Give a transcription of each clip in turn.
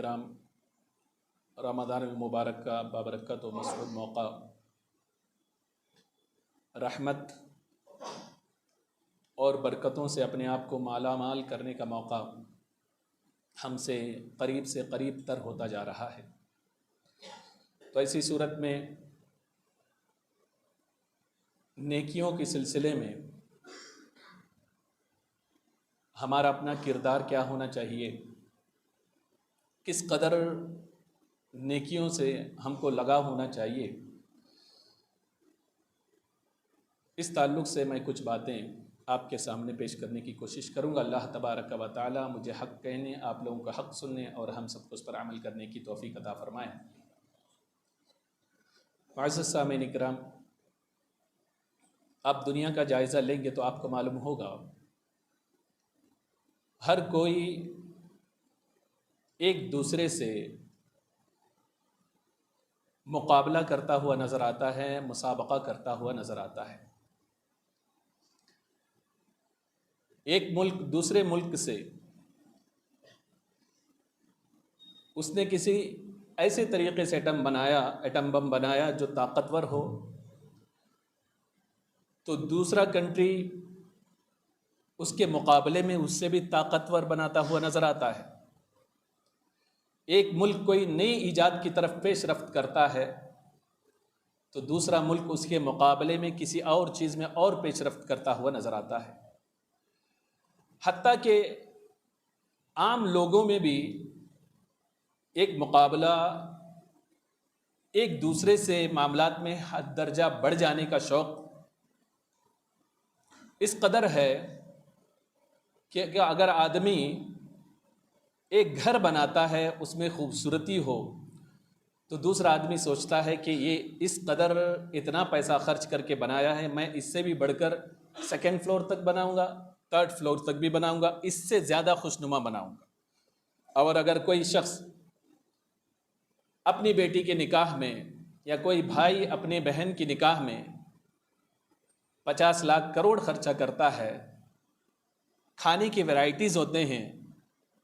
کرام، رمضان المبارک کا بابرکت و مسعود موقع رحمت اور برکتوں سے اپنے آپ کو مالا مال کرنے کا موقع ہم سے قریب تر ہوتا جا رہا ہے۔ تو ایسی صورت میں نیکیوں کے سلسلے میں ہمارا اپنا کردار کیا ہونا چاہیے، کس قدر نیکیوں سے ہم کو لگا ہونا چاہیے، اس تعلق سے میں کچھ باتیں آپ کے سامنے پیش کرنے کی کوشش کروں گا۔ اللہ تبارک و تعالی مجھے حق کہنے، آپ لوگوں کا حق سننے اور ہم سب کو اس پر عمل کرنے کی توفیق عطا فرمائے۔ معزز سامعین کرام، آپ دنیا کا جائزہ لیں گے تو آپ کو معلوم ہوگا ہر کوئی ایک دوسرے سے مقابلہ کرتا ہوا نظر آتا ہے، مسابقہ کرتا ہوا نظر آتا ہے۔ ایک ملک دوسرے ملک سے اس نے کسی ایسے طریقے سے ایٹم بم بنایا جو طاقتور ہو، تو دوسرا کنٹری اس کے مقابلے میں اس سے بھی طاقتور بناتا ہوا نظر آتا ہے۔ ایک ملک کوئی نئی ایجاد کی طرف پیش رفت کرتا ہے تو دوسرا ملک اس کے مقابلے میں کسی اور چیز میں اور پیش رفت کرتا ہوا نظر آتا ہے۔ حتیٰ کہ عام لوگوں میں بھی ایک مقابلہ، ایک دوسرے سے معاملات میں حد درجہ بڑھ جانے کا شوق اس قدر ہے کہ اگر آدمی ایک گھر بناتا ہے، اس میں خوبصورتی ہو، تو دوسرا آدمی سوچتا ہے کہ یہ اس قدر اتنا پیسہ خرچ کر کے بنایا ہے، میں اس سے بھی بڑھ کر سیکنڈ فلور تک بناؤں گا، تھرڈ فلور تک بھی بناؤں گا، اس سے زیادہ خوشنما بناؤں گا۔ اور اگر کوئی شخص اپنی بیٹی کے نکاح میں یا کوئی بھائی اپنے بہن کی نکاح میں 50 لاکھ کروڑ خرچہ کرتا ہے، کھانے کی ویرائٹیز ہوتے ہیں،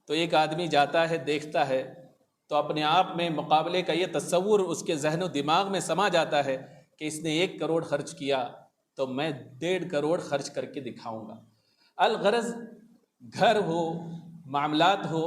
تو ایک آدمی جاتا ہے، دیکھتا ہے، تو اپنے آپ میں مقابلے کا یہ تصور اس کے ذہن و دماغ میں سما جاتا ہے کہ اس نے 1 کروڑ خرچ کیا تو میں 1.5 کروڑ خرچ کر کے دکھاؤں گا۔ الغرض گھر ہو، معاملات ہو،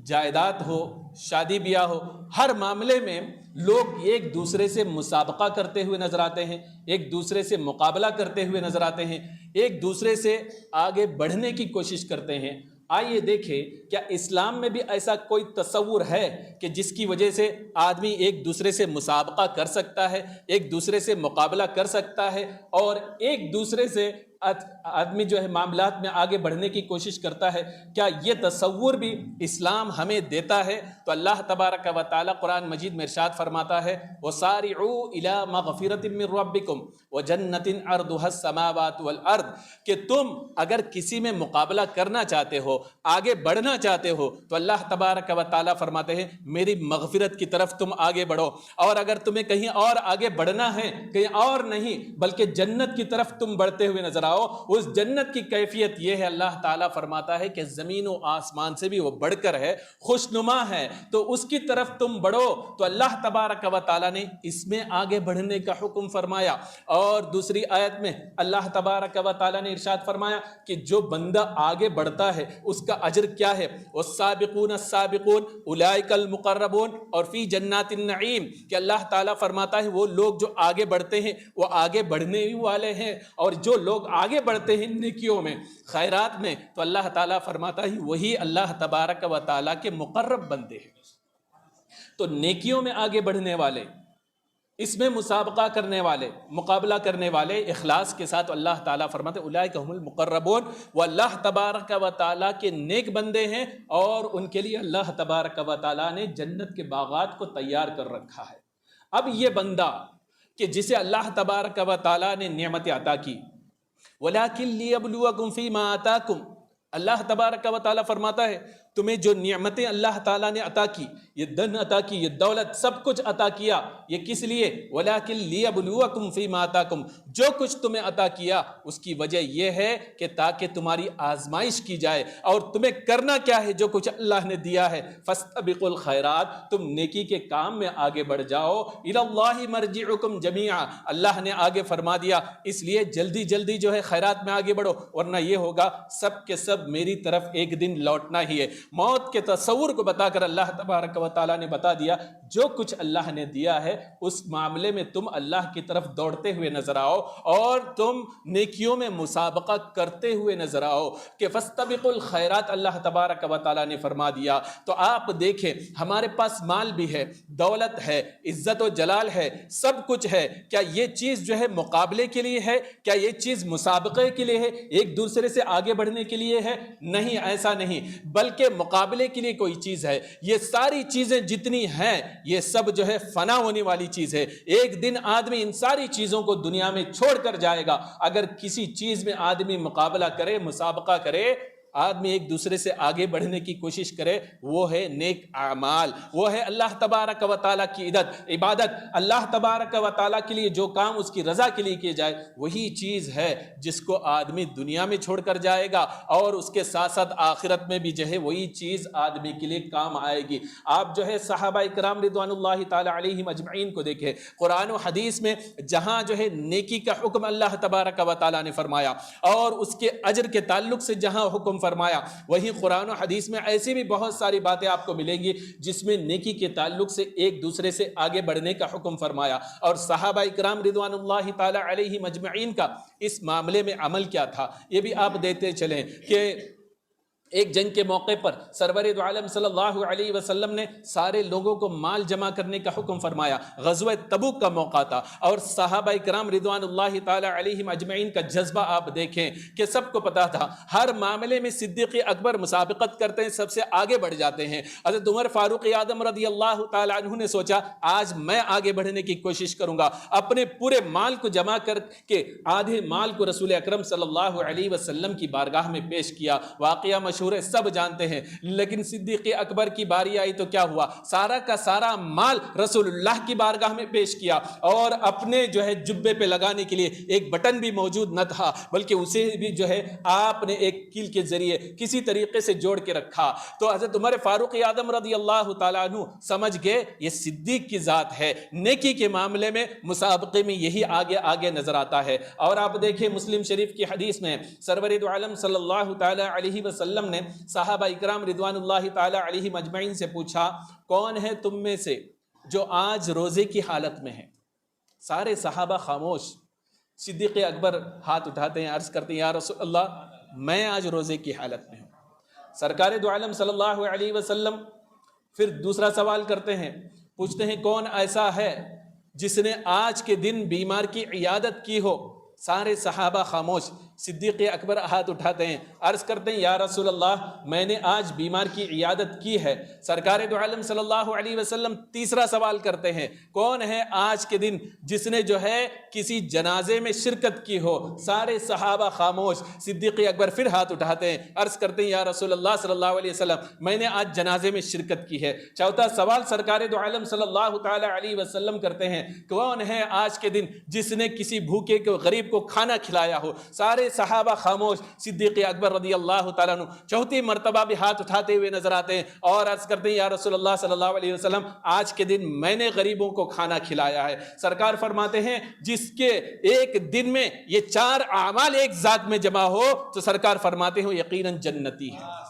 جائیداد ہو، شادی بیاہ ہو، ہر معاملے میں لوگ ایک دوسرے سے مسابقہ کرتے ہوئے نظر آتے ہیں، ایک دوسرے سے مقابلہ کرتے ہوئے نظر آتے ہیں، ایک دوسرے سے آگے بڑھنے کی کوشش کرتے ہیں۔ آئیے دیکھیں کیا اسلام میں بھی ایسا کوئی تصور ہے کہ جس کی وجہ سے آدمی ایک دوسرے سے مسابقہ کر سکتا ہے، ایک دوسرے سے مقابلہ کر سکتا ہے اور ایک دوسرے سے آدمی جو ہے معاملات میں آگے بڑھنے کی کوشش کرتا ہے؟ کیا یہ تصور بھی اسلام ہمیں دیتا ہے؟ تو اللہ تبارک و تعالی قرآن مجید میں ارشاد فرماتا ہے وَسَارِعُوا إِلَى مَغْفِرَةٍ مِّن رَبِّكُمْ وَجَنَّةٍ عَرْضُهَا السَّمَاوَاتُ وَالْأَرْضِ، کہ تم اگر کسی میں مقابلہ کرنا چاہتے ہو، آگے بڑھنا چاہتے ہو، تو اللہ تبارک و تعالی فرماتے ہیں میری مغفرت کی طرف تم آگے بڑھو، اور اگر تمہیں کہیں اور آگے بڑھنا ہے، کہیں اور نہیں بلکہ جنت کی طرف تم بڑھتے ہوئے نظر آؤ، اس جنت کی کیفیت یہ ہے، اللہ تعالیٰ فرماتا ہے کہ زمین و آسمان سے بھی وہ بڑھ کر ہے، خوشنما ہے، تو اس کی طرف تم بڑھو۔ تو اللہ تبارک و تعالیٰ نے اس میں آگے بڑھنے کا حکم فرمایا۔ اور دوسری آیت میں اللہ تبارک و تعالیٰ نے ارشاد فرمایا کہ جو بندہ آگے بڑھتا ہے اس کا اجر کیا ہے، والسابقون السابقون اولئک المقربون، اور فی جنات النعیم، کہ اللہ تعالیٰ فرماتا ہے وہ لوگ جو آگے بڑھتے ہیں وہ آگے بڑھنے ہی والے ہیں، اور جو لوگ آگے بڑھتے ہیں نیکیوں میں، خیرات میں، تو اللہ تعالیٰ فرماتا ہے وہی اللہ تبارک و تعالیٰ کے مقرب بندے ہیں۔ تو نیکیوں میں آگے بڑھنے والے، اس میں مسابقہ کرنے والے، مقابلہ کرنے والے اخلاص کے ساتھ، اللہ تعالیٰ فرماتے اولئک هم المقربون، وہ اللہ تبارک و تعالیٰ کے نیک بندے ہیں، اور ان کے لیے اللہ تبارک و تعالیٰ نے جنت کے باغات کو تیار کر رکھا ہے۔ اب یہ بندہ کہ جسے اللہ تبارک و تعالیٰ نے نعمت عطا کی، وَلَٰكِن لِيَبْلُوَكُمْ فِي مَا آتَاكُمْ، اللہ تبارک و تعالیٰ فرماتا ہے تمہیں جو نعمتیں اللہ تعالیٰ نے عطا کی، یہ دن عطا کی، یہ دولت، سب کچھ عطا کیا، یہ کس لیے؟ وَلَٰكِن لِيَبْلُوَكُمْ فِي مَا آتَاكُمْ، جو کچھ تمہیں عطا کیا اس کی وجہ یہ ہے کہ تاکہ تمہاری آزمائش کی جائے۔ اور تمہیں کرنا کیا ہے جو کچھ اللہ نے دیا ہے؟ فَاسْتَبِقُوا الْخَيْرَاتِ، تم نیکی کے کام میں آگے بڑھ جاؤ۔ إِلَى اللَّهِ مَرْجِعُكُمْ جَمِيعًا، اللہ نے آگے فرما دیا، اس لیے جلدی جلدی جو ہے خیرات میں آگے بڑھو، ورنہ یہ ہوگا سب کے سب میری طرف ایک دن لوٹنا ہی ہے۔ موت کے تصور کو بتا کر اللہ تبارک و تعالیٰ نے بتا دیا جو کچھ اللہ نے دیا ہے اس معاملے میں تم اللہ کی طرف دوڑتے ہوئے نظر آؤ اور تم نیکیوں میں مسابقہ کرتے ہوئے نظر آؤ کہ فاستبقوا الخیرات اللہ تبارک و تعالیٰ نے فرما دیا۔ تو آپ دیکھیں ہمارے پاس مال بھی ہے، دولت ہے، عزت و جلال ہے، سب کچھ ہے، کیا یہ چیز جو ہے مقابلے کے لیے ہے؟ کیا یہ چیز مسابقے کے لیے ہے؟ ایک دوسرے سے آگے بڑھنے کے لیے ہے؟ نہیں، ایسا نہیں، بلکہ مقابلے کے لیے کوئی چیز ہے۔ یہ ساری چیزیں جتنی ہیں یہ سب جو ہے فنا ہونے والی چیز ہے۔ ایک دن آدمی ان ساری چیزوں کو دنیا میں چھوڑ کر جائے گا۔ اگر کسی چیز میں آدمی مقابلہ کرے، مسابقہ کرے، آدمی ایک دوسرے سے آگے بڑھنے کی کوشش کرے، وہ ہے نیک اعمال، وہ ہے اللہ تبارک و تعالیٰ کی عبادت۔ اللہ تبارک و تعالیٰ کے لیے جو کام اس کی رضا کے لیے کیے جائے وہی چیز ہے جس کو آدمی دنیا میں چھوڑ کر جائے گا، اور اس کے ساتھ ساتھ آخرت میں بھی جو ہے وہی چیز آدمی کے لیے کام آئے گی۔ آپ جو ہے صحابہ اکرام رضوان اللہ تعالیٰ علیہم اجمعین کو دیکھیں، قرآن و حدیث میں جہاں جو ہے نیکی کا حکم اللہ تبارک و تعالیٰ نے فرمایا اور اس کے اجر کے تعلق سے جہاں حکم فرمایا، وہیں قرآن و حدیث میں ایسی بھی بہت ساری باتیں آپ کو ملیں گی جس میں نیکی کے تعلق سے ایک دوسرے سے آگے بڑھنے کا حکم فرمایا۔ اور صحابہ اکرام رضوان اللہ تعالی علیہم اجمعین کا اس معاملے میں عمل کیا تھا یہ بھی آپ دیتے چلیں کہ ایک جنگ کے موقع پر سرور دو عالم صلی اللہ علیہ وسلم نے سارے لوگوں کو مال جمع کرنے کا حکم فرمایا۔ غزوہ تبوک کا موقع تھا اور صحابہ کرام رضوان اللہ تعالی علیہم اجمعین کا جذبہ آپ دیکھیں کہ سب کو پتا تھا ہر معاملے میں صدیق اکبر مسابقت کرتے ہیں، سب سے آگے بڑھ جاتے ہیں۔ حضرت عمر فاروق اعظم رضی اللہ تعالی عنہ نے سوچا آج میں آگے بڑھنے کی کوشش کروں گا، اپنے پورے مال کو جمع کر کے آدھے مال کو رسول اکرم صلی اللہ علیہ وسلم کی بارگاہ میں پیش کیا۔ واقعہ مشہور ہے، سب جانتے ہیں، لیکن صدیق اکبر کی باری آئی تو کیا ہوا؟ سارا کا سارا مال رسول اللہ کی بارگاہ میں پیش کیا اور اپنے جو ہے جبے پہ لگانے کے لیے ایک بٹن بھی موجود نہ تھا، بلکہ اسے بھی جو ہے آپ نے ایک کیل کے ذریعے کسی طریقے سے جوڑ کے رکھا۔ تو حضرت عمر فاروق اعظم رضی اللہ تعالیٰ عنہ سمجھ گئے یہ صدیق کی ذات ہے، نیکی کے معاملے میں مسابقے میں یہی آگے آگے نظر آتا ہے۔ اور آپ دیکھیں مسلم شریف کی حدیث میں سرور دو عالم صلی اللہ تعالی علیہ وسلم نے صحابہ اکرام رضوان اللہ تعالی علیہ مجمعین سے پوچھا کون ہے تم میں سے جو آج روزے کی حالت میں ہے؟ سارے صحابہ خاموش۔ صدیق اکبر ہاتھ اٹھاتے ہیں، عرض کرتے ہیں یا رسول اللہ میں آج روزے کی حالت میں ہوں۔ سرکار دو عالم صلی اللہ علیہ وسلم پھر دوسرا سوال کرتے ہیں، پوچھتے ہیں کون ایسا ہے جس نے آج کے دن بیمار کی عیادت کی ہو؟ سارے صحابہ خاموش۔ صدیق اکبر ہاتھ اٹھاتے ہیں، عرض کرتے ہیں یا رسول اللہ میں نے آج بیمار کی عیادت کی ہے۔ سرکار دو عالم صلی اللہ علیہ وسلم تیسرا سوال کرتے ہیں کون ہے آج کے دن جس نے جو ہے کسی جنازے میں شرکت کی ہو؟ سارے صحابہ خاموش۔ صدیق اکبر پھر ہاتھ اٹھاتے ہیں، عرض کرتے ہیں یا رسول اللہ صلی اللہ علیہ وسلم میں نے آج جنازے میں شرکت کی ہے۔ چوتھا سوال سرکار دو عالم صلی اللہ تعالی علیہ وسلم کرتے ہیں کون ہے آج کے دن جس نے کسی بھوکے کو غریب کو کھانا کھلایا ہو؟ سارے صحابہ خاموش۔ صدیق اکبر رضی اللہ تعالیٰ عنہ چوتھی مرتبہ بھی ہاتھ اٹھاتے ہوئے نظر آتے ہیں اور عرض کرتے ہیں یا رسول اللہ صلی اللہ علیہ وسلم آج کے دن میں نے غریبوں کو کھانا کھلایا ہے۔ سرکار فرماتے ہیں جس کے ایک دن میں یہ چار اعمال ایک ذات میں جمع ہو تو سرکار فرماتے ہیں یقیناً جنتی ہے۔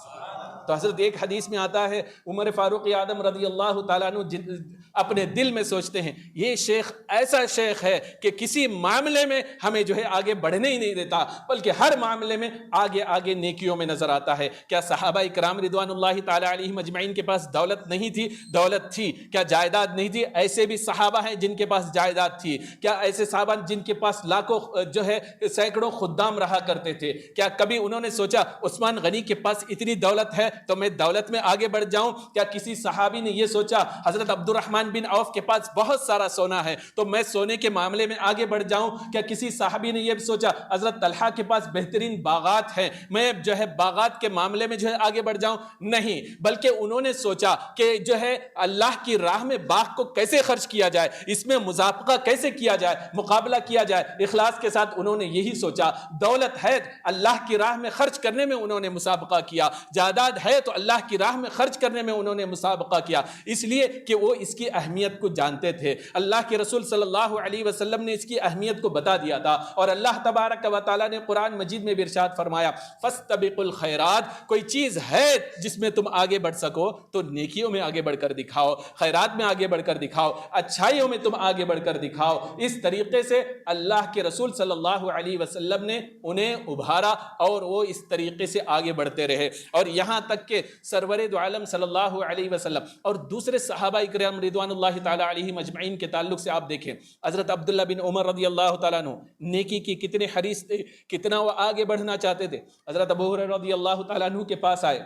تو حضرت ایک حدیث میں آتا ہے عمر فاروق اعظم رضی اللہ تعالیٰ عنہ اپنے دل میں سوچتے ہیں یہ شیخ ایسا شیخ ہے کہ کسی معاملے میں ہمیں جو ہے آگے بڑھنے ہی نہیں دیتا، بلکہ ہر معاملے میں آگے آگے نیکیوں میں نظر آتا ہے۔ کیا صحابہ اکرام رضوان اللہ تعالی علیہ مجمعین کے پاس دولت نہیں تھی؟ دولت تھی۔ کیا جائیداد نہیں تھی؟ ایسے بھی صحابہ ہیں جن کے پاس جائیداد تھی۔ کیا ایسے صحابہ جن کے پاس لاکھوں جو ہے سینکڑوں خدام رہا کرتے تھے؟ کیا کبھی انہوں نے سوچا عثمان غنی کے پاس اتنی دولت ہے تو میں دولت میں آگے بڑھ جاؤں؟ کیا کسی صحابی نے یہ سوچا حضرت عبد الرحمن عبدالرحمن بن عوف کے پاس بہت سارا سونا ہے تو میں سونے کے معاملے میں آگے بڑھ جاؤں. کیا کسی صحابی نے یہ بھی سوچا حضرت طلحہ کے پاس بہترین باغات ہیں, میں جو ہے باغات کے معاملے میں جو ہے آگے بڑھ جاؤں؟ نہیں, بلکہ انہوں نے سوچا کہ جو ہے اللہ کی راہ میں باغ کو کیسے خرچ کیا جائے, اس میں مسابقہ کیسے کیا جائے, مقابلہ کیا جائے. اخلاص کے ساتھ انہوں نے یہی سوچا. دولت ہے اللہ کی راہ میں خرچ کرنے میں انہوں نے مسابقہ کیا, جائیداد ہے تو اللہ کی راہ میں خرچ کرنے میں انہوں نے مسابقہ کیا, اس لیے کہ وہ اس کی اہمیت کو جانتے تھے. اللہ کے رسول صلی اللہ علیہ وسلم نے اس کی اہمیت کو بتا دیا تھا, اور اللہ تبارک و تعالیٰ نے قرآن مجید میں بھی ارشاد فرمایا فاستبقوا الخیرات, کوئی چیز ہے جس میں تم آگے بڑھ سکو تو نیکیوں میں آگے بڑھ کر دکھاؤ, خیرات میں آگے بڑھ کر دکھاؤ, اچھائیوں میں تم آگے بڑھ کر دکھاؤ. اس طریقے سے اللہ کے رسول صلی اللہ علیہ وسلم نے انہیں ابھارا اور وہ اس طریقے سے آگے بڑھتے رہے. اور یہاں تک کہ سرور دو عالم صلی اللہ علیہ وسلم اور دوسرے صحابہ کرام رضوان اللہ تعالی علیہم اجمعین کے تعلق سے آپ دیکھیں, حضرت عبداللہ بن عمر رضی اللہ تعالیٰ عنہ نیکی کی کتنے حریص تھے, کتنا وہ آگے بڑھنا چاہتے تھے. حضرت ابو ہریرہ رضی اللہ تعالیٰ عنہ کے پاس آئے,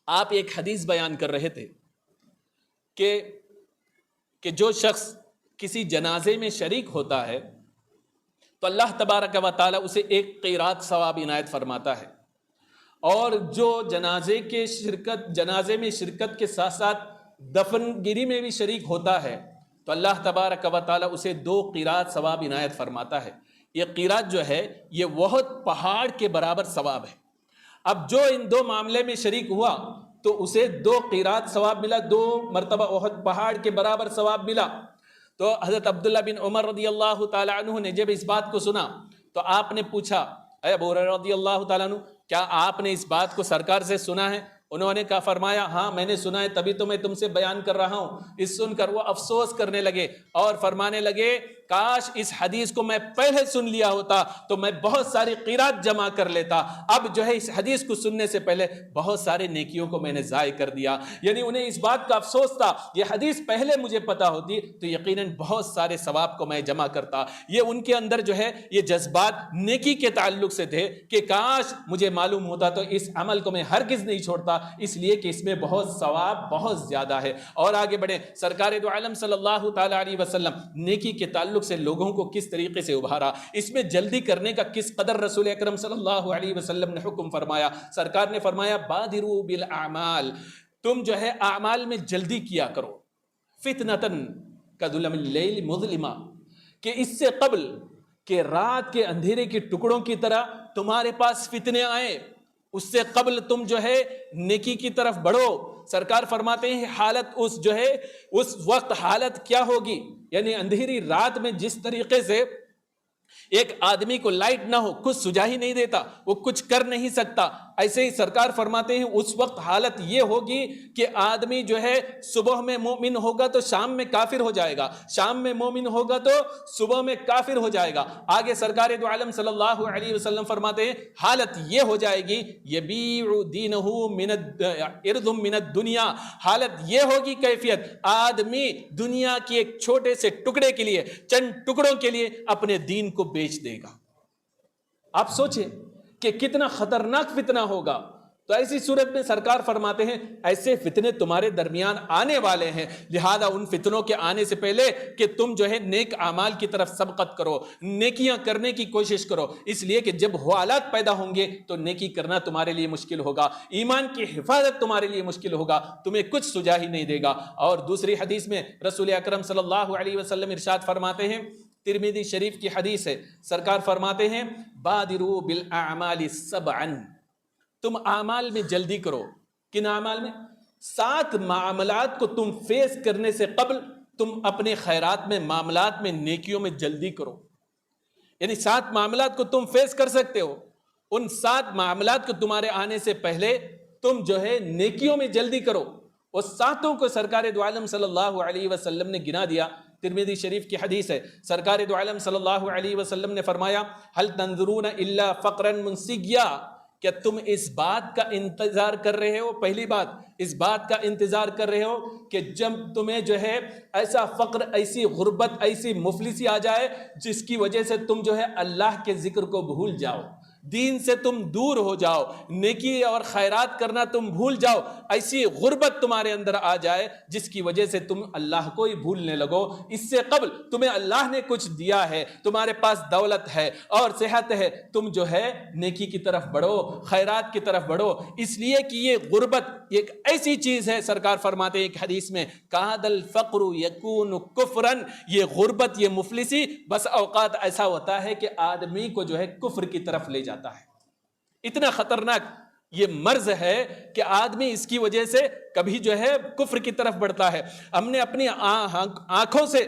آپ ایک حدیث بیان کر رہے تھے کہ جو شخص کسی جنازے میں شریک ہوتا ہے تو اللہ تبارک و تعالیٰ اسے ایک قیرات ثواب عنایت فرماتا ہے, اور جو جنازے میں شرکت کے ساتھ ساتھ دفن گیری میں بھی شریک ہوتا ہے تو اللہ تبارک و تعالیٰ اسے 2 قیرات ثواب عنایت فرماتا ہے. یہ قیرات جو ہے یہ بہت پہاڑ کے برابر ثواب ہے. اب جو ان 2 معاملے میں شریک ہوا تو اسے 2 قیرات ثواب ملا, 2 مرتبہ احد پہاڑ کے برابر ثواب ملا. تو حضرت عبداللہ بن عمر رضی اللہ تعالیٰ عنہ نے جب اس بات کو سنا تو آپ نے پوچھا اے ابو ہریرہ رضی اللہ تعالیٰ عنہ, کیا آپ نے اس بات کو سرکار سے سنا ہے؟ انہوں نے کہا فرمایا ہاں میں نے سنا ہے, تبھی تو میں تم سے بیان کر رہا ہوں. اس سن کر وہ افسوس کرنے لگے اور فرمانے لگے کاش اس حدیث کو میں پہلے سن لیا ہوتا تو میں بہت ساری قیرات جمع کر لیتا. اب جو ہے اس حدیث کو سننے سے پہلے بہت سارے نیکیوں کو میں نے ضائع کر دیا. یعنی انہیں اس بات کا افسوس تھا, یہ حدیث پہلے مجھے پتا ہوتی تو یقیناً بہت سارے ثواب کو میں جمع کرتا. یہ ان کے اندر جو ہے یہ جذبات نیکی کے تعلق سے تھے کہ کاش مجھے معلوم ہوتا تو اس عمل کو میں ہرگز نہیں چھوڑتا, اس لیے کہ اس میں بہت ثواب بہت زیادہ ہے. اور آگے بڑھیں, سرکار دو عالم صلی اللہ تعالی علیہ وسلم نیکی کے تعلق سے لوگوں کو کس طریقے سے ابھارا, اس میں جلدی کرنے کا کس قدر رسول اکرم صلی اللہ علیہ وسلم نے حکم فرمایا. سرکار نے فرمایا بادروا بالاعمال, تم جو ہے اعمال میں جلدی کیا کرو. فتنتن کظلم اللیل مظلما, کہ اس سے قبل کہ رات کے اندھیرے کے ٹکڑوں کی طرح تمہارے پاس فتنے آئے, اس سے قبل تم جو ہے نیکی کی طرف بڑھو. سرکار فرماتے ہیں حالت اس وقت حالت کیا ہوگی, یعنی اندھیری رات میں جس طریقے سے ایک آدمی کو لائٹ نہ ہو کچھ سجھا ہی نہیں دیتا, وہ کچھ کر نہیں سکتا, ایسے ہی سرکار فرماتے ہیں اس وقت حالت یہ ہوگی کہ آدمی جو ہے صبح میں مومن ہوگا تو شام میں کافر ہو جائے گا, شام میں مومن ہوگا تو صبح میں کافر ہو جائے گا. آگے سرکار دو عالم صلی اللہ علیہ وسلم فرماتے ہیں حالت یہ ہو جائے گی یبیع دینہ ارض من الدنیا, حالت یہ ہوگی کیفیت آدمی دنیا کی ایک چھوٹے سے ٹکڑے کے لیے, چند ٹکڑوں کے لیے اپنے دین کو بیچ دے گا. آپ سوچیں کہ کتنا خطرناک فتنہ ہوگا. تو ایسی صورت میں سرکار فرماتے ہیں ایسے فتنے تمہارے درمیان آنے والے ہیں, لہذا ان فتنوں کے آنے سے پہلے کہ تم جو ہے نیک اعمال کی طرف سبقت کرو, نیکیاں کرنے کی کوشش کرو, اس لیے کہ جب حالات پیدا ہوں گے تو نیکی کرنا تمہارے لیے مشکل ہوگا, ایمان کی حفاظت تمہارے لیے مشکل ہوگا, تمہیں کچھ سجا ہی نہیں دے گا. اور دوسری حدیث میں رسول اکرم صلی اللہ علیہ وسلم ارشاد فرماتے ہیں, ترمذی شریف کی حدیث ہے, سرکار فرماتے ہیں بادروا بالاعمال سبعا, تم اعمال میں جلدی کرو. کن اعمال میں؟ 7 معاملات کو تم فیس کرنے سے قبل تم اپنے خیرات میں, معاملات میں, نیکیوں میں جلدی کرو. یعنی 7 معاملات کو تم فیس کر سکتے ہو, ان 7 معاملات کو تمہارے آنے سے پہلے تم جو ہے نیکیوں میں جلدی کرو. وہ 7 کو سرکار دو عالم صلی اللہ علیہ وسلم نے گنا دیا. ترمذی شریف کی حدیث ہے, سرکار دو عالم صلی اللہ علیہ وسلم نے فرمایا هل تنظرون الا فقرا منسیا, کیا تم اس بات کا انتظار کر رہے ہو, پہلی بات اس بات کا انتظار کر رہے ہو کہ جب تمہیں جو ہے ایسا فقر, ایسی غربت, ایسی مفلسی آ جائے جس کی وجہ سے تم جو ہے اللہ کے ذکر کو بھول جاؤ, دین سے تم دور ہو جاؤ، نیکی اور خیرات کرنا تم بھول جاؤ، ایسی غربت تمہارے اندر آ جائے جس کی وجہ سے تم اللہ کو ہی بھولنے لگو۔ اس سے قبل تمہیں اللہ نے کچھ دیا ہے، تمہارے پاس دولت ہے اور صحت ہے، تم جو ہے نیکی کی طرف بڑھو، خیرات کی طرف بڑھو، اس لیے کہ یہ غربت ایک ایسی چیز ہے، سرکار فرماتے ہیں ایک حدیث میں، کاد الفقر یکون کفرن، یہ غربت، یہ مفلسی بس اوقات ایسا ہوتا ہے کہ آدمی کو جو ہے کفر کی طرف لے جاتا ہے۔ اتنا خطرناک یہ مرض ہے کہ آدمی اس کی وجہ سے کبھی جو ہے کفر کی طرف بڑھتا ہے۔ ہم نے اپنی آنکھوں سے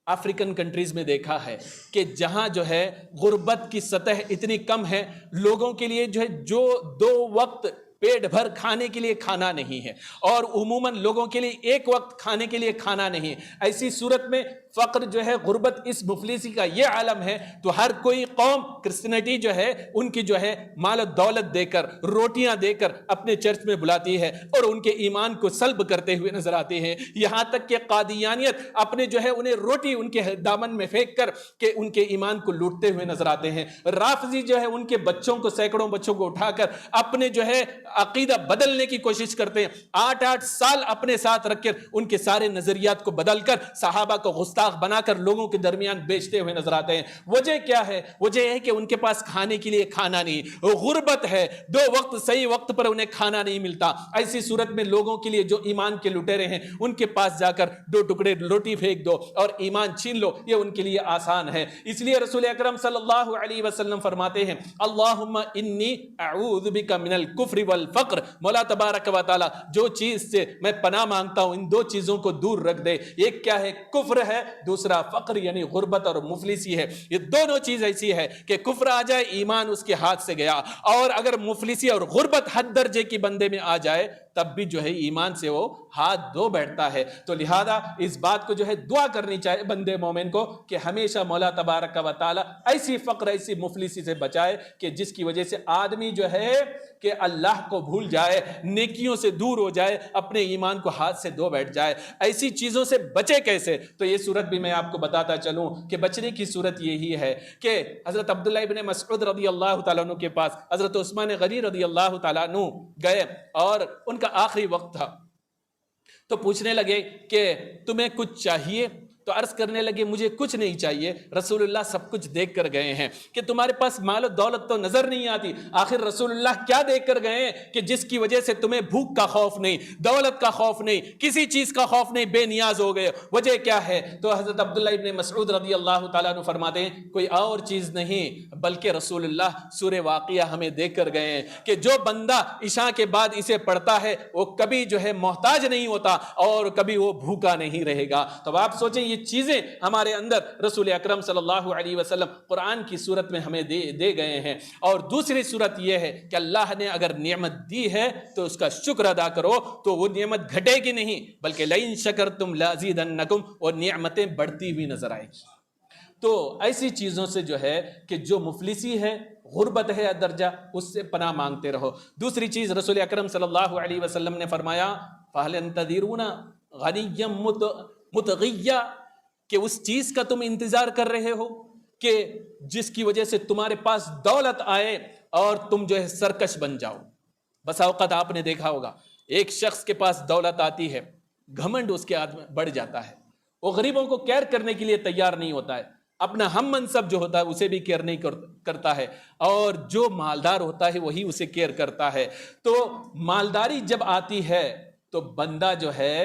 افریقن کنٹریز میں دیکھا ہے کہ جہاں جو ہے غربت کی سطح اتنی کم ہے، لوگوں کے لیے جو ہے جو 2 وقت پیٹ بھر کھانے کے لیے کھانا نہیں ہے، اور عموماً لوگوں کے لیے 1 وقت کھانے کے لیے کھانا نہیں ہے۔ ایسی صورت میں فقر جو ہے، غربت اس مفلسی کا یہ عالم ہے، تو ہر کوئی قوم، کرسچینٹی جو ہے ان کی جو ہے مال و دولت دے کر، روٹیاں دے کر اپنے چرچ میں بلاتی ہے اور ان کے ایمان کو سلب کرتے ہوئے نظر آتے ہیں۔ یہاں تک کہ قادیانیت اپنے جو ہے انہیں روٹی ان کے دامن میں پھینک کر کہ ان کے ایمان کو لوٹتے ہوئے نظر آتے ہیں۔ رافضی جو ہے ان کے بچوں کو، سینکڑوں بچوں کو اٹھا کر اپنے جو ہے عقیدہ بدلنے کی کوشش کرتے ہیں، 8 سال اپنے ساتھ رکھ کر ان کے سارے نظریات کو بدل کر صحابہ کو گستاخ بنا کر لوگوں کے درمیان بیچتے ہوئے نظر آتے ہیں۔ وجہ کیا ہے؟ وجہ ہے کہ ان کے پاس کھانے کے لیے کھانا نہیں، غربت ہے، 2 وقت صحیح وقت پر انہیں کھانا نہیں ملتا۔ ایسی صورت میں لوگوں کے لیے جو ایمان کے لٹیرے ہیں ان کے پاس جا کر 2 ٹکڑے روٹی پھینک دو اور ایمان چھین لو، یہ ان کے لیے آسان ہے۔ اس لیے رسول اکرم صلی اللہ علیہ وسلم فرماتے ہیں، اللہم انی اعوذ بک من الکفر والفقر، مولا تبارک و تعالی جو چیز سے میں پناہ مانگتا ہوں ان 2 چیزوں کو دور رکھ دے۔ ایک کیا ہے؟ کفر ہے، دوسرا فقر یعنی غربت اور مفلسی ہے۔ یہ دونوں چیز ایسی ہے کہ کفر آ جائے ایمان اس کے ہاتھ سے گیا، اور اگر مفلسی اور غربت حد درجے کی بندے میں آ جائے تب بھی جو ہے ایمان سے وہ ہاتھ دھو بیٹھتا ہے۔ تو لہذا اس بات کو جو ہے دعا کرنی چاہیے بندے مومن کو کہ ہمیشہ مولا تبارک و تعالی ایسی فقر، ایسی مفلسی سے بچائے کہ جس کی وجہ سے آدمی جو ہے کہ اللہ کو بھول جائے، نیکیوں سے دور ہو جائے، اپنے ایمان کو ہاتھ سے دھو بیٹھ جائے۔ ایسی چیزوں سے بچے کیسے؟ تو یہ صورت بھی میں آپ کو بتاتا چلوں کہ بچنے کی صورت یہی ہے کہ حضرت عبداللہ ابن مسعود رضی اللہ تعالیٰ عنہ کے پاس حضرت عثمان غنی رضی اللہ تعالیٰ عنہ گئے اور ان کا آخری وقت تھا، تو پوچھنے لگے کہ تمہیں کچھ چاہیے؟ تو عرض کرنے لگے مجھے کچھ نہیں چاہیے، رسول اللہ سب کچھ دیکھ کر گئے ہیں کہ تمہارے پاس مال و دولت تو نظر نہیں آتی، آخر رسول اللہ کیا دیکھ کر گئے ہیں کہ جس کی وجہ سے تمہیں بھوک کا خوف نہیں، دولت کا خوف نہیں، کسی چیز کا خوف نہیں، بے نیاز ہو گئے؟ وجہ کیا ہے؟ تو حضرت عبداللہ ابن مسعود رضی اللہ تعالیٰ عنہ فرماتے ہیں کوئی اور چیز نہیں بلکہ رسول اللہ سورہ واقعہ ہمیں دیکھ کر گئے ہیں کہ جو بندہ عشاء کے بعد اسے پڑھتا ہے وہ کبھی جو ہے محتاج نہیں ہوتا اور کبھی وہ بھوکا نہیں رہے گا۔ تو آپ سوچیں یہ چیزیں ہمارے اندر رسول اکرم صلی اللہ علیہ وسلم قرآن کی صورت میں ہمیں دے گئے ہیں۔ اور دوسری صورت یہ ہے کہ اللہ نے اگر نعمت دی ہے تو اس کا شکر ادا کرو، تو وہ نعمت گھٹے گی نہیں بلکہ لئن شکرتم لازیدنکم، اور نعمتیں بڑھتی ہوئی نظر آئے گی۔ تو ایسی چیزوں سے جو ہے کہ جو مفلسی ہے، غربت ہے درجہ، اس سے پناہ مانگتے رہو۔ دوسری چیز رسول اکرم صلی اللہ علیہ وسلم نے فرمایا فَهَلْ يَنْتَظِرُونَ غَنِيًّا مُتَغِيًّا، کہ اس چیز کا تم انتظار کر رہے ہو کہ جس کی وجہ سے تمہارے پاس دولت آئے اور تم جو ہے سرکش بن جاؤ۔ بس اوقات آپ نے دیکھا ہوگا ایک شخص کے پاس دولت آتی ہے، گھمنڈ اس کے آدمی بڑھ جاتا ہے، وہ غریبوں کو کیئر کرنے کے لیے تیار نہیں ہوتا ہے، اپنا ہم منصب جو ہوتا ہے اسے بھی کیئر نہیں کرتا ہے، اور جو مالدار ہوتا ہے وہی اسے کیئر کرتا ہے۔ تو مالداری جب آتی ہے تو بندہ جو ہے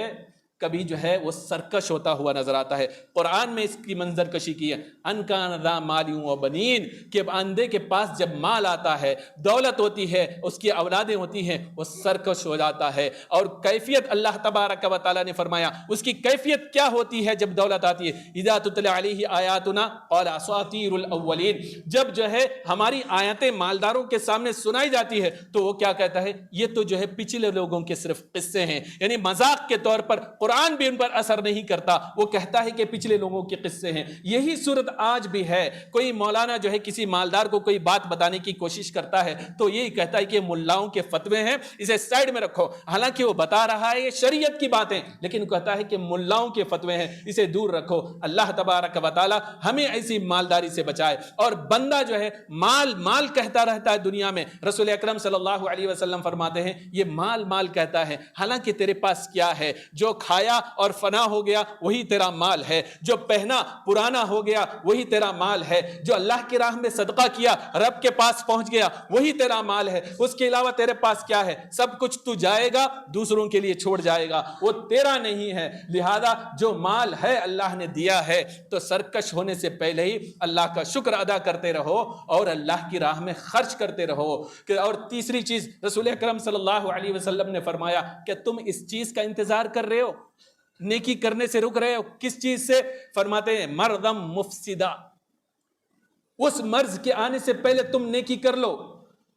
کبھی جو ہے وہ سرکش ہوتا ہوا نظر آتا ہے۔ قرآن میں اس کی منظر کشی کی ہے، ان کان ذا مال و بنین، کہ بندے کے پاس جب مال آتا ہے، دولت ہوتی ہے، اس کی اولادیں ہوتی ہیں، وہ سرکش ہو جاتا ہے۔ اور کیفیت اللہ تبارک و تعالیٰ نے فرمایا اس کی کیفیت کیا ہوتی ہے جب دولت آتی ہے، اذا تتلی علیہ آیاتنا قال اساطیر الاولین، جب جو ہے ہماری آیتیں مالداروں کے سامنے سنائی جاتی ہے تو وہ کیا کہتا ہے، یہ تو جو ہے پچھلے لوگوں کے صرف قصے ہیں، یعنی مذاق کے طور پر قرآن قرآن بھی ان پر اثر نہیں کرتا، وہ کہتا ہے کہ پچھلے لوگوں کے قصے ہیں۔ یہی صورت آج بھی ہے۔ کوئی مولانا جو ہے کسی مالدار کو کوئی بات بتانے کی کوشش کرتا ہے تو یہی کہتا ہے کہ ملاؤں کے فتوے ہیں، اسے سائڈ میں رکھو، حالانکہ وہ بتا رہا ہے یہ شریعت کی باتیں، لیکن کہتا ہے کہ ملاؤں کے فتوے ہیں، اسے دور رکھو۔ اللہ تبارک و تعالی ہمیں ایسی مالداری سے بچائے۔ اور بندہ جو ہے مال مال کہتا رہتا ہے دنیا میں، رسول اکرم صلی اللہ علیہ وسلم فرماتے ہیں یہ مال مال کہتا ہے، حالانکہ تیرے پاس کیا ہے؟ جو کھایا اور فنا ہو گیا وہی تیرا مال ہے، جو پہنا پرانا ہو گیا وہی تیرا مال ہے، جو اللہ کی راہ میں صدقہ کیا رب کے پاس پہنچ گیا وہی تیرا مال ہے۔ اس کے علاوہ تیرے پاس کیا ہے؟ سب کچھ تو جائے گا، دوسروں کے لیے چھوڑ جائے گا، وہ تیرا نہیں ہے۔ لہذا جو مال ہے اللہ نے دیا ہے تو سرکش ہونے سے پہلے ہی اللہ کا شکر ادا کرتے رہو اور اللہ کی راہ میں خرچ کرتے رہو۔ اور تیسری چیز رسول اکرم صلی اللہ علیہ وسلم نے فرمایا کہ تم اس چیز کا انتظار کر رہے ہو، نیکی کرنے سے رک رہے ہو، کس چیز سے؟ فرماتے ہیں مرضم مفسدہ، اس مرض کے آنے سے پہلے تم نیکی کر لو،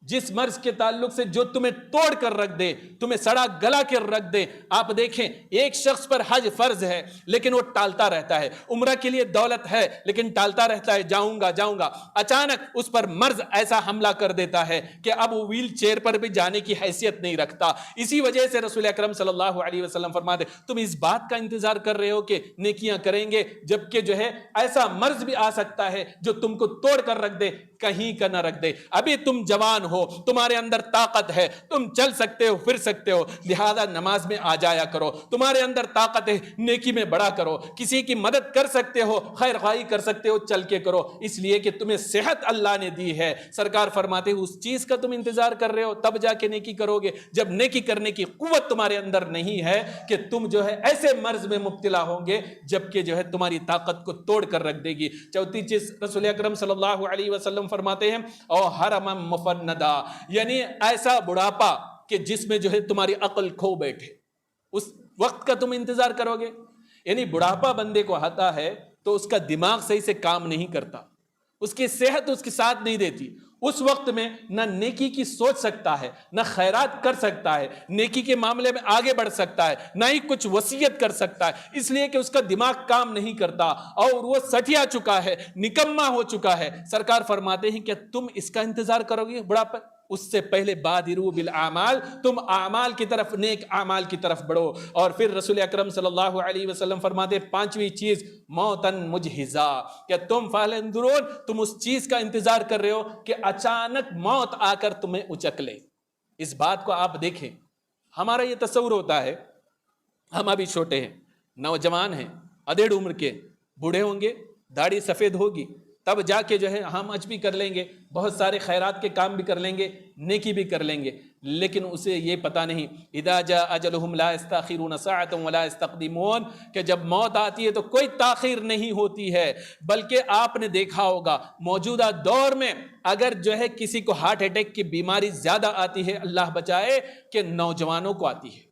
جس مرض کے تعلق سے جو تمہیں توڑ کر رکھ دے، تمہیں سڑا گلا کر رکھ دے۔ آپ دیکھیں ایک شخص پر حج فرض ہے لیکن وہ ٹالتا رہتا ہے، عمرہ کے لیے دولت ہے لیکن ٹالتا رہتا ہے، جاؤں گا جاؤں گا، اچانک اس پر مرض ایسا حملہ کر دیتا ہے کہ اب وہ ویل چیئر پر بھی جانے کی حیثیت نہیں رکھتا۔ اسی وجہ سے رسول اکرم صلی اللہ علیہ وسلم فرماتے تم اس بات کا انتظار کر رہے ہو کہ نیکیاں کریں گے، جبکہ جو ہے ایسا مرض بھی آ سکتا ہے جو تم کو توڑ کر رکھ دے، کہیں کا نہ رکھ دے۔ ابھی تم جوان ہو، تمہارے اندر طاقت ہے، تم چل سکتے ہو، پھر سکتے ہو، لہذا نماز میں آ جایا کرو۔ تمہارے اندر طاقت ہے، نیکی میں بڑا کرو، کسی کی مدد کر سکتے ہو، خیر خواہی کر سکتے ہو، چل کے کرو، اس لیے کہ تمہیں صحت اللہ نے دی ہے۔ سرکار فرماتے ہیں اس چیز کا تم انتظار کر رہے ہو تب جا کے نیکی کرو گے، جب نیکی کرنے کی قوت تمہارے اندر نہیں ہے کہ تم جو ہے ایسے مرض میں مبتلا ہوں گے جبکہ جو ہے تمہاری طاقت کو توڑ کر رکھ دے گی۔ چوتھی چیز رسول اکرم صلی اللہ علیہ وسلم فرماتے ہیں او حرم مفندا، یعنی ایسا بڑھاپا کہ جس میں جو ہے تمہاری عقل کھو بیٹھے، اس وقت کا تم انتظار کرو گے۔ یعنی بڑھاپا بندے کو آتا ہے تو اس کا دماغ صحیح سے کام نہیں کرتا، اس کی صحت اس کے ساتھ نہیں دیتی، اس وقت میں نہ نیکی کی سوچ سکتا ہے، نہ خیرات کر سکتا ہے، نیکی کے معاملے میں آگے بڑھ سکتا ہے، نہ ہی کچھ وصیت کر سکتا ہے، اس لیے کہ اس کا دماغ کام نہیں کرتا اور وہ سٹیا چکا ہے، نکما ہو چکا ہے۔ سرکار فرماتے ہیں کہ تم اس کا انتظار کرو گے بڑھاپا؟ اس سے پہلے بادروا بالاعمال، تم اعمال کی طرف، نیک اعمال کی طرف بڑھو۔ اور پھر رسول اکرم صلی اللہ علیہ وسلم فرماتے پانچویں چیز موتن مجہزا، کہ تم فالندرون، تم اس چیز کا انتظار کر رہے ہو کہ اچانک موت آ کر تمہیں اچک لے۔ اس بات کو آپ دیکھیں، ہمارا یہ تصور ہوتا ہے، ہم ابھی چھوٹے ہیں، نوجوان ہیں، ادھیڑ عمر کے، بوڑھے ہوں گے، داڑھی سفید ہوگی، تب جا کے جو ہے ہم حج بھی کر لیں گے، بہت سارے خیرات کے کام بھی کر لیں گے، نیکی بھی کر لیں گے، لیکن اسے یہ پتہ نہیں اذا جاء اجلہم لا یستاخرون ساعۃ ولا یستقدمون، کہ جب موت آتی ہے تو کوئی تاخیر نہیں ہوتی ہے۔ بلکہ آپ نے دیکھا ہوگا موجودہ دور میں اگر جو ہے کسی کو ہارٹ اٹیک کی بیماری زیادہ آتی ہے، اللہ بچائے، کہ نوجوانوں کو آتی ہے۔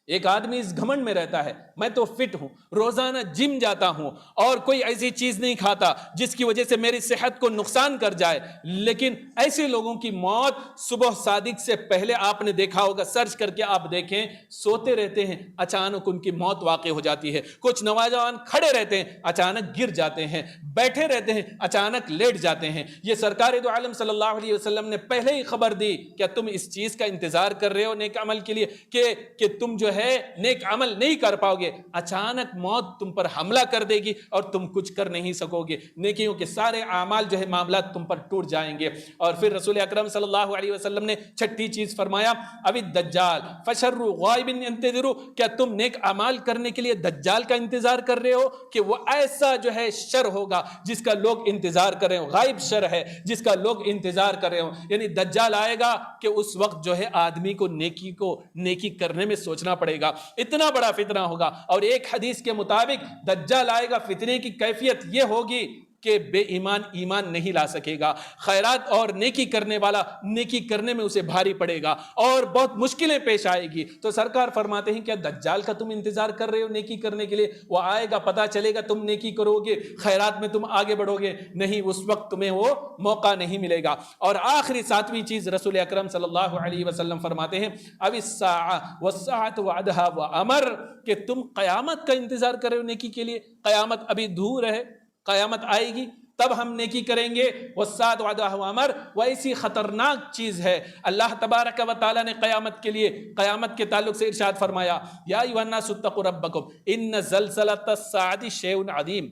ایک آدمی اس گھمنڈ میں رہتا ہے میں تو فٹ ہوں، روزانہ جم جاتا ہوں اور کوئی ایسی چیز نہیں کھاتا جس کی وجہ سے میری صحت کو نقصان کر جائے، لیکن ایسے لوگوں کی موت صبح صادق سے پہلے آپ نے دیکھا ہوگا، سرچ کر کے آپ دیکھیں، سوتے رہتے ہیں، اچانک ان کی موت واقع ہو جاتی ہے۔ کچھ نوجوان کھڑے رہتے ہیں، اچانک گر جاتے ہیں، بیٹھے رہتے ہیں، اچانک لیٹ جاتے ہیں۔ یہ سرکار دو عالم صلی اللہ علیہ وسلم نے پہلے ہی خبر دی کہ تم اس چیز کا انتظار کر رہے ہو نیک عمل کے لیے کہ تم جو ہے نیک عمل نہیں کر پاؤ گے، اچانک موت تم پر حملہ کر دے گی اور تم کچھ کر نہیں سکو گے، نیکیوں کے سارے اعمال جو ہے معاملات تم پر ٹوٹ جائیں گے۔ اور پھر رسول اکرم صلی اللہ علیہ وسلم نے چھٹی چیز فرمایا ابھی دجال فشر غائب ينتظروا، کیا تم نیک اعمال کرنے کے لیے دجال کا انتظار کر رہے ہو کہ وہ ایسا جو ہے شر ہوگا جس کا لوگ انتظار کر رہے ہو، غائب شر ہے جس کا لوگ انتظار کر رہے ہو، یعنی دجال آئے گا کہ اس وقت جو ہے آدمی کو نیکی کرنے میں سوچنا پڑے گا، اتنا بڑا فتنہ ہوگا۔ اور ایک حدیث کے مطابق دجال آئے گا، فتنے کی کیفیت یہ ہوگی کہ بے ایمان ایمان نہیں لا سکے گا. خیرات اور نیکی کرنے والا نیکی کرنے میں اسے بھاری پڑے گا اور بہت مشکلیں پیش آئے گی. تو سرکار فرماتے ہیں کیا دجال کا تم انتظار کر رہے ہو نیکی کرنے کے لیے؟ وہ آئے گا، پتہ چلے گا تم نیکی کرو گے، خیرات میں تم آگے بڑھو گے، نہیں، اس وقت تمہیں وہ موقع نہیں ملے گا. اور آخری 7ویں چیز رسول اکرم صلی اللہ علیہ وسلم فرماتے ہیں اب الساعہ والساعۃ وعدھا وامر، کہ تم قیامت کا انتظار کر رہے ہو نیکی کے لیے. قیامت ابھی دور ہے، قیامت آئے گی تب ہم نیکی کریں گے. والساعۃ وعدھا وامر، وہ ایسی خطرناک چیز ہے. اللہ تبارک و تعالیٰ نے قیامت کے لیے، قیامت کے تعلق سے ارشاد فرمایا یا ایھا الناس اتقوا ربکم ان زلزلۃ الساعۃ شیء عظیم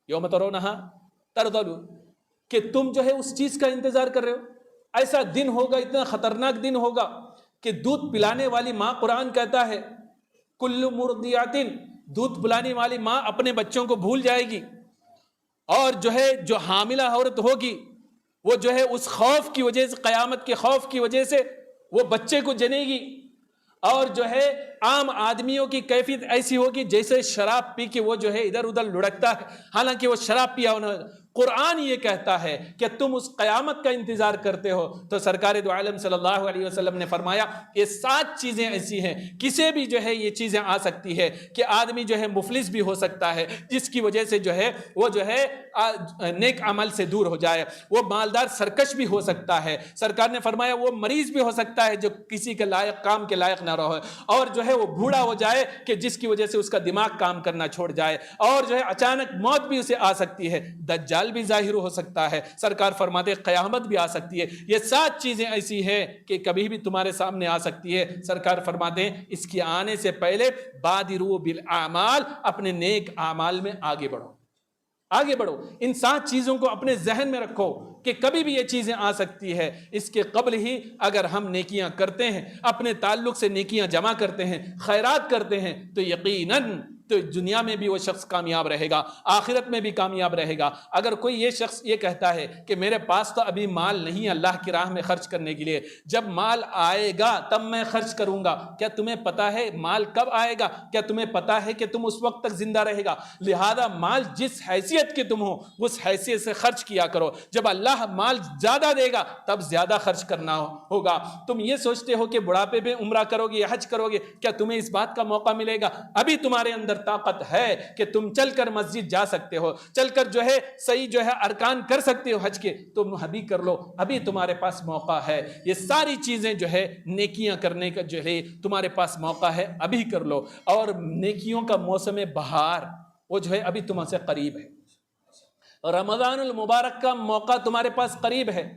یوم ترونھا ترضلوا، کہ تم جو ہے اس چیز کا انتظار کر رہے ہو. ایسا دن ہوگا، اتنا خطرناک دن ہوگا کہ دودھ پلانے والی ماں، قرآن کہتا ہے کل مرضعۃ، دودھ پلانے والی ماں اپنے بچوں کو بھول جائے گی، اور جو ہے جو حاملہ عورت ہوگی وہ جو ہے اس خوف کی وجہ سے، قیامت کے خوف کی وجہ سے وہ بچے کو جنے گی. اور جو ہے عام آدمیوں کی کیفیت ایسی ہوگی جیسے شراب پی کے وہ جو ہے ادھر ادھر لڑکتا ہے، حالانکہ وہ شراب پیا ہونا. قرآن یہ کہتا ہے کہ تم اس قیامت کا انتظار کرتے ہو. تو سرکار دو عالم صلی اللہ علیہ وسلم نے فرمایا یہ 7 چیزیں ایسی ہیں، کسی بھی جو ہے یہ چیزیں آ سکتی ہے کہ آدمی جو ہے مفلس بھی ہو سکتا ہے، جس کی وجہ سے جو ہے وہ جو ہے نیک عمل سے دور ہو جائے. وہ مالدار سرکش بھی ہو سکتا ہے. سرکار نے فرمایا وہ مریض بھی ہو سکتا ہے جو کسی کے لائق، کام کے لائق نہ رہے. اور جو ہے وہ بوڑھا ہو جائے کہ جس کی وجہ سے اس کا دماغ کام کرنا چھوڑ جائے. اور جو ہے اچانک موت بھی اسے آ سکتی ہے. دجال بھی ظاہر ہو سکتا ہے. سرکار فرماتے قیامت بھی آ سکتی ہے. یہ 7 چیزیں ایسی ہیں کہ کبھی بھی تمہارے سامنے آ سکتی ہے. سرکار فرماتے ہیں اس کے آنے سے پہلے بادروا بالاعمال، اپنے نیک اعمال میں آگے بڑھو، آگے بڑھو. ان 7 چیزوں کو اپنے ذہن میں رکھو کہ کبھی بھی یہ چیزیں آ سکتی ہے. اس کے قبل ہی اگر ہم نیکیاں کرتے ہیں، اپنے تعلق سے نیکیاں جمع کرتے ہیں، خیرات کرتے ہیں، تو یقیناً تو دنیا میں بھی وہ شخص کامیاب رہے گا، آخرت میں بھی کامیاب رہے گا. اگر کوئی یہ شخص یہ کہتا ہے کہ میرے پاس تو ابھی مال نہیں ہے اللہ کی راہ میں خرچ کرنے کے لیے، جب مال آئے گا تب میں خرچ کروں گا، کیا تمہیں پتا ہے مال کب آئے گا؟ کیا تمہیں پتا ہے کہ تم اس وقت تک زندہ رہے گا؟ لہذا مال جس حیثیت کے تم ہو اس حیثیت سے خرچ کیا کرو. جب اللہ مال زیادہ دے گا تب زیادہ خرچ کرنا ہوگا. تم یہ سوچتے ہو کہ بڑھاپے میں عمرہ کرو گے یا حج کرو گے، کیا تمہیں اس بات کا موقع ملے گا؟ ابھی تمہارے اندر طاقت ہے کہ تم چل کر مسجد جا سکتے ہو، چل کر جو ہے صحیح جو ہے ارکان کر سکتے ہو حج کے، تم ابھی کر لو، ابھی تمہارے پاس موقع ہے. یہ ساری چیزیں جو ہے نیکیاں کرنے کا جو ہے تمہارے پاس موقع ہے، ابھی کر لو. اور نیکیوں کا موسم بہار وہ جو ہے ابھی تم سے قریب ہے. رمضان المبارک کا موقع تمہارے پاس قریب ہے.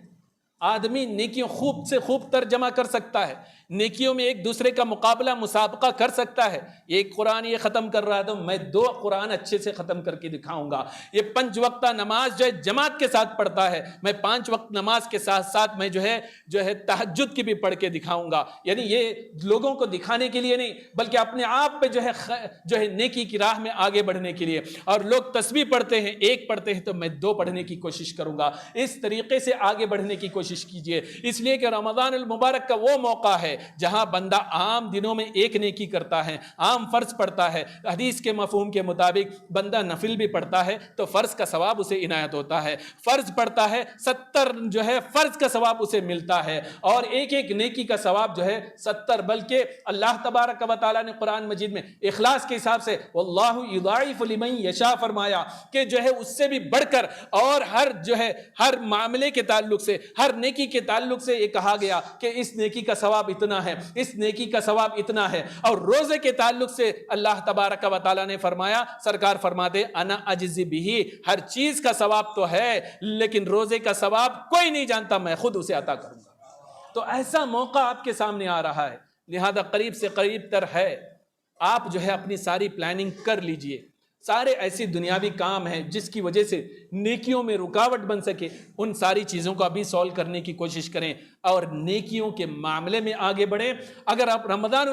آدمی نیکیوں خوب سے خوب تر جمع کر سکتا ہے، نیکیوں میں ایک دوسرے کا مقابلہ مسابقہ کر سکتا ہے. ایک قرآن یہ ختم کر رہا ہے تو میں 2 قرآن اچھے سے ختم کر کے دکھاؤں گا. یہ 5 وقتہ نماز جو ہے جماعت کے ساتھ پڑھتا ہے، میں 5 وقت نماز کے ساتھ ساتھ میں جو ہے تہجد کی بھی پڑھ کے دکھاؤں گا. یعنی یہ لوگوں کو دکھانے کے لیے نہیں بلکہ اپنے آپ پہ جو ہے نیکی کی راہ میں آگے بڑھنے کے لیے. اور لوگ تسبیح پڑھتے ہیں، 1 پڑھتے ہیں تو میں 2 پڑھنے کی کوشش کروں گا. اس طریقے سے آگے بڑھنے کی کوشش کیجئے، اس لیے کہ رمضان المبارک کا وہ موقع ہے جہاں بندہ عام دنوں میں 1 نیکی کرتا ہے، عام فرض پڑھتا ہے. حدیث کے مفہوم کے مطابق بندہ نفل بھی پڑھتا ہے تو فرض کا ثواب اسے عنایت ہوتا ہے. فرض پڑھتا ہے 70 جو ہے فرض کا ثواب اسے ملتا ہے، اور ایک نیکی کا ثواب جو ہے 70. بلکہ اللہ تبارک و تعالیٰ نے قرآن مجید میں اخلاص کے حساب سے واللہ یضاعف لمن یشاء فرمایا کہ جو ہے اس سے بھی بڑھ کر، اور ہر معاملے کے تعلق سے، ہر نیکی کے تعلق سے یہ کہا گیا کہ اس نیکی کا ثواب اتنا ہے، اس نیکی کا ثواب اتنا ہے. اور روزے کے تعلق سے اللہ تبارک و تعالیٰ نے فرمایا، سرکار فرماتے انا اجزی بہ، ہر چیز کا ثواب تو ہے لیکن روزے کا ثواب کوئی نہیں جانتا، میں خود اسے عطا کروں گا. تو ایسا موقع آپ کے سامنے آ رہا ہے، لہذا قریب سے قریب تر ہے. آپ جو ہے اپنی ساری پلاننگ کر لیجئے. سارے ایسی دنیاوی کام ہیں جس کی وجہ سے نیکیوں میں رکاوٹ بن سکے، ان ساری چیزوں کو ابھی سولو کرنے کی کوشش کریں اور نیکیوں کے معاملے میں آگے بڑھیں. اگر آپ رمضان